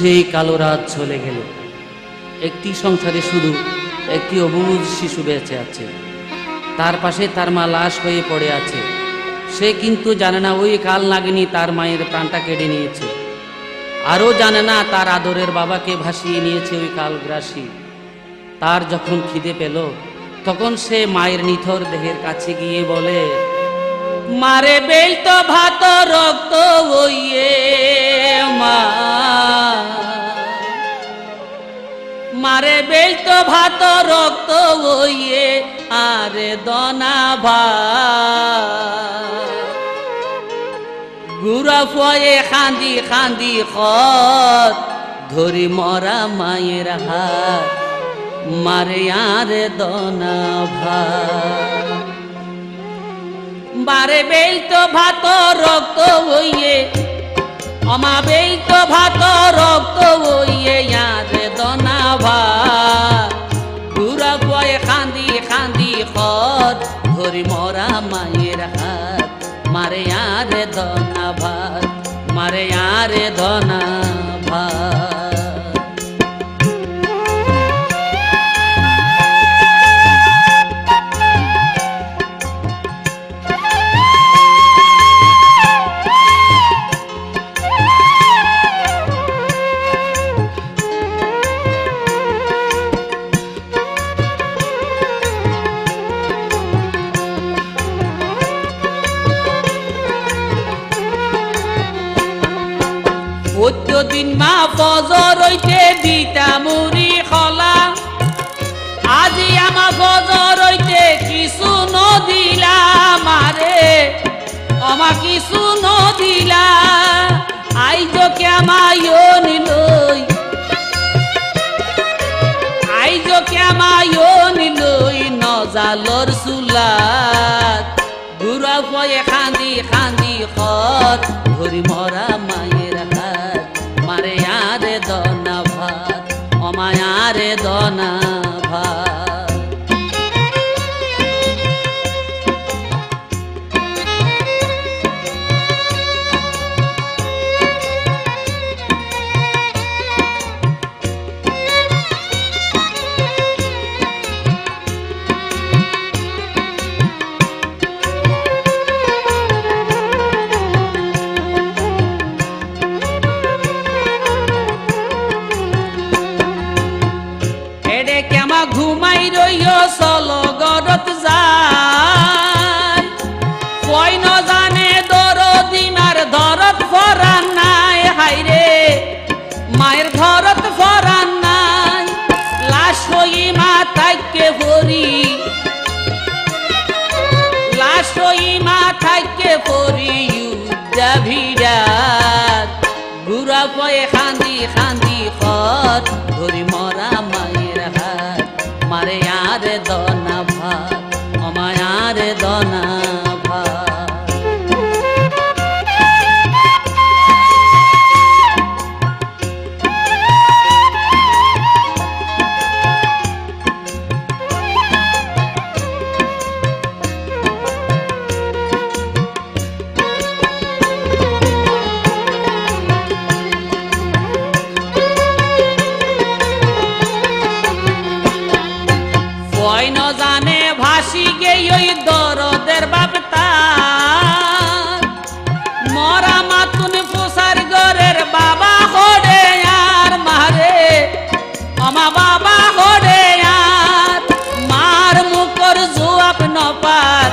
সেই কালো রাত চলে গেল। একটি সংসারে শুধু একটি অবুঝ শিশু বেঁচে আছে। তার পাশে তার মা লাশ হয়ে পড়ে আছে। সে কিন্তু জানে না ওই কাল নাগিনী তার মায়ের প্রাণটা কেড়ে নিয়েছে। আরও জানে না তার আদরের বাবাকে ভাসিয়ে নিয়েছে ওই কালগ্রাসী। তার যখন খিদে পেল তখন সে মায়ের নিথর দেহের কাছে গিয়ে বলে, মারে বেল তো ভাত রক্ত ওইয়ে মা, মারে বেল তো ভাত রক্ত ওইয়ে আরে দনা ভাত। গুড়া ফয়ে খান্দি খান্দি খত ধরি মরা মায়ের হাত, মারে আরে দনা ভাত। বারে বেল তো ভাত রক্ত হইয়ে অমা বেল তো ভাত রক্ত হইয়ে আরে দনা ভাত। গুড়া ফয়ে খান্দি খান্দি খত ধরি মরা মায়ের হাত, মারে আরে দনা ভাত, মারে আরে দনা ভাত। দিন মা ফজর হইতে দিতা মুড়ি খলা, আজি আমা ফজর হইতে কিছু নদিলা মারে অমা কিছু নদিলা। আইজ কেমায়ো নিলই আইজ কেমায়ো নিলই নজালর চুলাত। গুড়া ফয়ে খান্দি খান্দি খত ধরি মরা মায়ের হাত, মারে আরে দনা ভাত অমায় আরে দনা ভাত। ঘুমাই রইও চলো গরত যায়, কই ন জানে দরদিমার ধরত ফরান নাই। হাইরে মায়ের ধরত ফরান নাই, লাশ হই মা থাইকে পরি, লাশ হই মা থাইকে পরি ভিড়াত। গুড়া পয়ে খান্দি খান্দি খত ধরি মরা মায়ের হাত, মারে আরে দনা ভাত অমায় আরে দনা ভাত। ন জানে ভাসি গেই ওই দরদের বাপতার, মরা মাতুন পোষার ঘরের বাবা হরে আর মারে অমা বাবা হরে আর। মার মুখর জোয়াব নপার,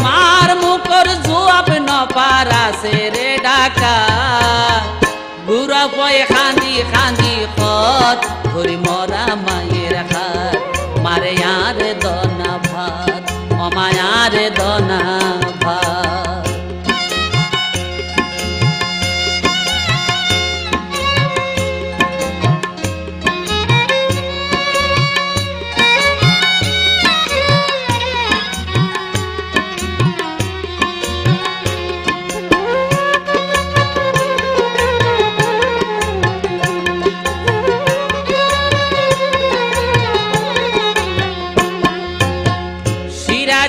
মার মুখর জোয়াব নপার আছে রে ডাকা। গুড়া পয়ে খান্দি খান্দি খত ধরি মরা মায়ের হাত, মারে আরে দনা ভাত অমায় আরে দনা ভাত।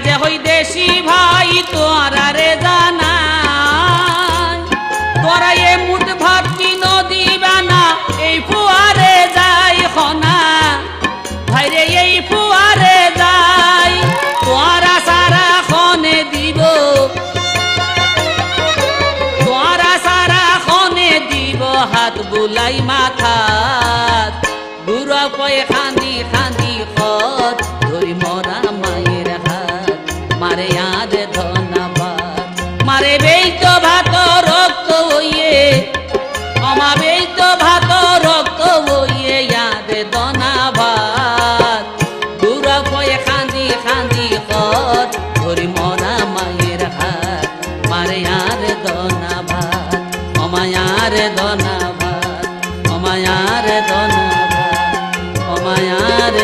যে হই দেশি ভাই তোরা রে জানা, তোরা এ মুঠ ভাত রে এই ফুয়ারে যাই তোরা সারা খনে দিব তোরা সারা খনে দিব হাত বুলাই মাথাত বুড়া পয়ে খান্দি খান্দি খত ধরি মরা মায়ের হাত মারে আর ধন্যবাদ মারে বেইত ভাত রক্ত হইয়ে আমা বেইত ভাত রক্ত হইয়ে ইয়াদ ধন্যবাদ বুড়া পয়ে খান্দি খান্দি খত ধরি মরা মায়ের হাত মারে আর ধন্যবাদ অমায়ার ধন্যবাদ অমায়ার ধন্যবাদ অমায়ার